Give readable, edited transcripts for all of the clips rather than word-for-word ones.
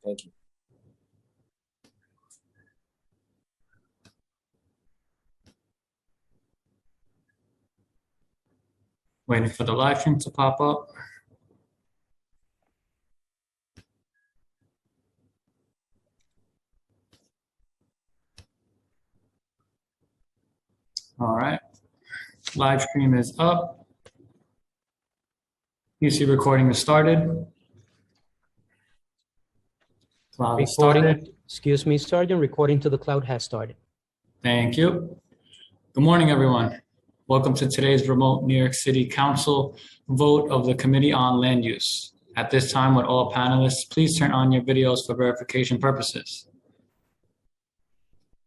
Thank you. Waiting for the live stream to pop up. All right, live stream is up. PC recording is started. Cloud is started. Excuse me, Sergeant, recording to the cloud has started. Thank you. Good morning, everyone. Welcome to today's remote New York City Council vote of the Committee on Land Use. At this time, would all panelists please turn on your videos for verification purposes.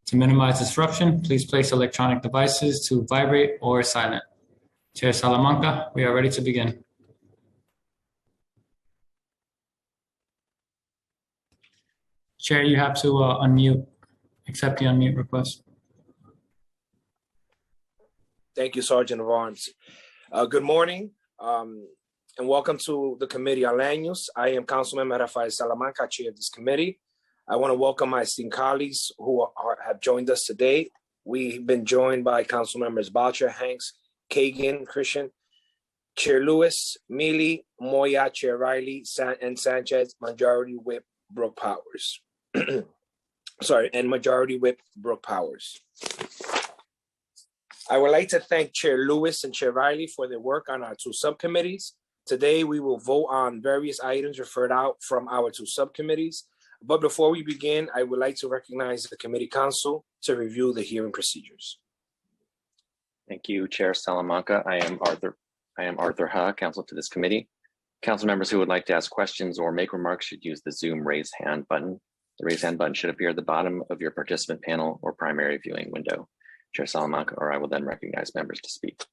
To minimize disruption, please place electronic devices to vibrate or silent. Chair Salamanca, we are ready to begin. Chair, you have to unmute, accept the unmute request. Thank you, Sergeant of Arms. Good morning, and welcome to the Committee on Land Use. I am Councilmember Rafael Salamanca, Chair of this committee. I want to welcome my esteemed colleagues who have joined us today. We've been joined by Council Members Boucher, Hanks, Kagan, Christian, Chair Lewis, Mealy, Moya, Chair Riley, and Sanchez, Majority Whip Brooke Powers. And Majority Whip Brooke Powers. I would like to thank Chair Lewis and Chair Riley for their work on our two subcommittees. Today, we will vote on various items referred out from our two subcommittees. But before we begin, I would like to recognize the committee counsel to review the hearing procedures. Thank you, Chair Salamanca. I am Arthur Ha, counsel to this committee. Council members who would like to ask questions or make remarks should use the Zoom raise hand button. The raise hand button should appear at the bottom of your participant panel or primary viewing window. Chair Salamanca or I will then recognize members to speak.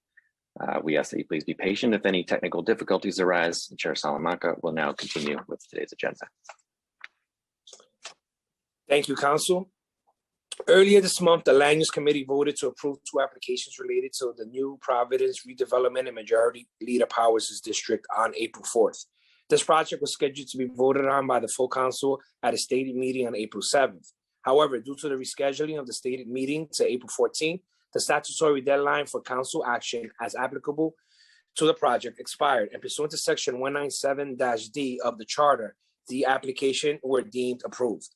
We ask that you please be patient if any technical difficulties arise. Chair Salamanca will now continue with today's agenda. Thank you, Council. Earlier this month, the Land Use Committee voted to approve two applications related to the new Providence redevelopment in Majority Leader Powers' district on April 4th. This project was scheduled to be voted on by the full council at a stated meeting on April 7th. However, due to the rescheduling of the stated meeting to April 14th, the statutory deadline for council action as applicable to the project expired, and pursuant to Section 197-D of the Charter, the application were deemed approved.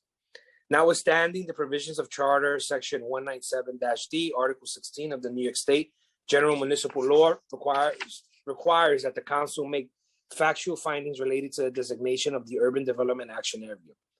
Notwithstanding the provisions of Charter Section 197-D, Article 16 of the New York State General Municipal Law requires that the council make factual findings related to the designation of the Urban Development Action Area.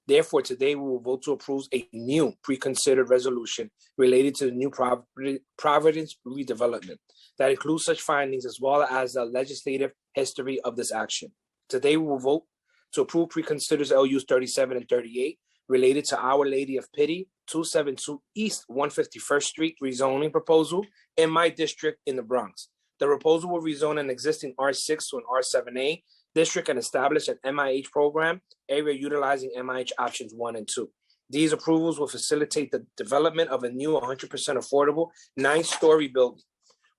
Therefore, today we will vote to approve a new pre-considered resolution related to the new Providence redevelopment that includes such findings as well as the legislative history of this action. Today we will vote to approve pre-considers LUs 37 and 38 related to Our Lady of Pity 272 East 151st Street rezoning proposal in my district in the Bronx. The proposal will rezone an existing R6 to an R7A district and establish an MIH program area utilizing MIH options 1 and 2. These approvals will facilitate the development of a new 100% affordable 9-story building.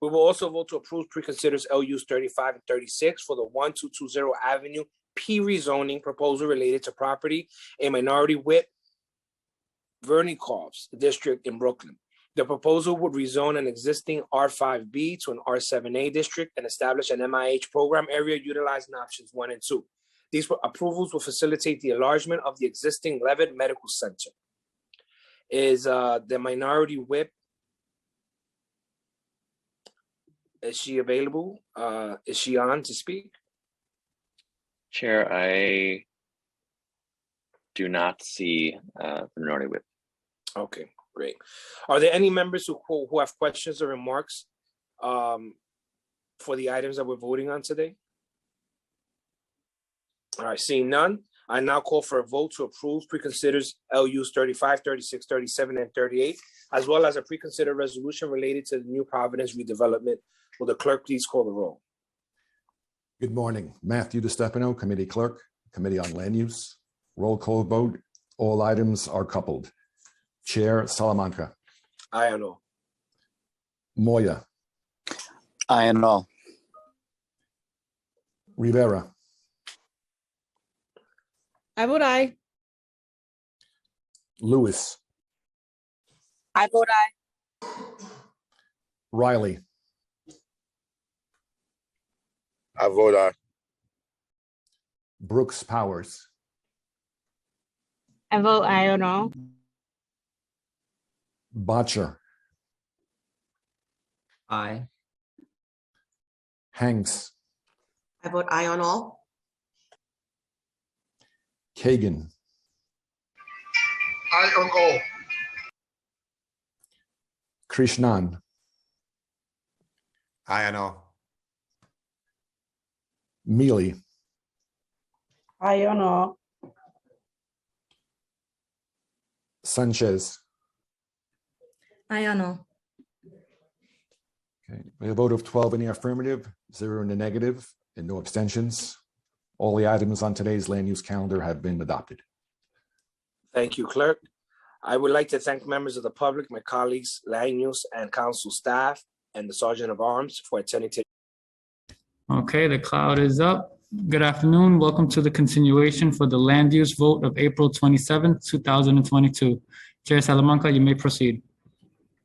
We will also vote to approve pre-considers LUs 35 and 36 for the 1220 Avenue P rezoning proposal related to property in Minority Whip Vernikov's district in Brooklyn. The proposal would rezone an existing R5B to an R7A district and establish an MIH program area utilizing options 1 and 2. These approvals will facilitate the enlargement of the existing Levitt Medical Center. Is the Minority Whip, is she available? Is she on to speak? Chair, I do not see the Minority Whip. Okay, great. Are there any members who have questions or remarks for the items that we're voting on today? All right, seeing none, I now call for a vote to approve pre-considers LUs 35, 36, 37, and 38, as well as a pre-considered resolution related to the new Providence redevelopment. Will the clerk please call the roll? Good morning. Matthew DiStefano, Committee Clerk, Committee on Land Use. Roll call vote. All items are coupled. Chair Salamanca. Aye and all. Moya. Aye and all. Rivera. I vote aye. Lewis, I vote aye. Riley, I vote aye. Brooks Powers, I vote aye on all. Botcher, Aye. Hanks, I vote aye on all. Kagan, Aye on all. Krishnan, Aye on all. Mealy, Aye on all. Sanchez. Aye on all. Okay, we have a vote of 12 in the affirmative, 0 in the negative, and no abstentions. All the items on today's land use calendar have been adopted. Thank you, Clerk. I would like to thank members of the public, my colleagues, land use and council staff, and the Sergeant of Arms for attending today. Okay, the cloud is up. Good afternoon. Welcome to the continuation for the land use vote of April 27th, 2022. Chair Salamanca, you may proceed.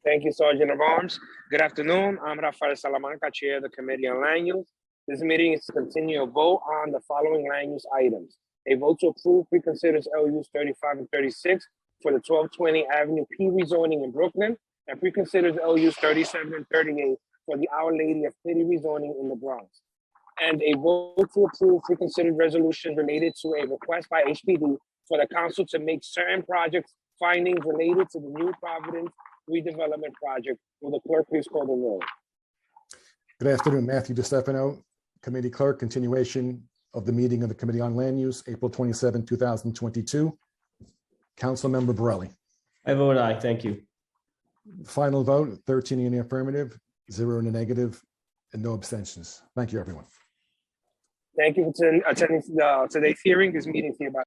Thank you, Sergeant of Arms. Good afternoon. I'm Rafael Salamanca, Chair of the Committee on Land Use. This meeting is to continue a vote on the following land use items. A vote to approve reconsiders LUs 35 and 36 for the 1220 Avenue P rezoning in Brooklyn, and reconsiders LUs 37 and 38 for the Our Lady of Pity rezoning in the Bronx. And a vote to approve reconsidered resolution related to a request by HPD for the council to make certain projects findings related to the New Providence redevelopment project. Will the clerk please call the roll? Good afternoon, Matthew DiStefano, Committee Clerk, continuation of the meeting of the Committee on Land Use, April 27, 2022. Councilmember Borelli. I vote aye. Thank you. Final vote, 13 in the affirmative, 0 in the negative, and no abstentions. Thank you, everyone. Thank you for attending today's hearing. This meeting is hereby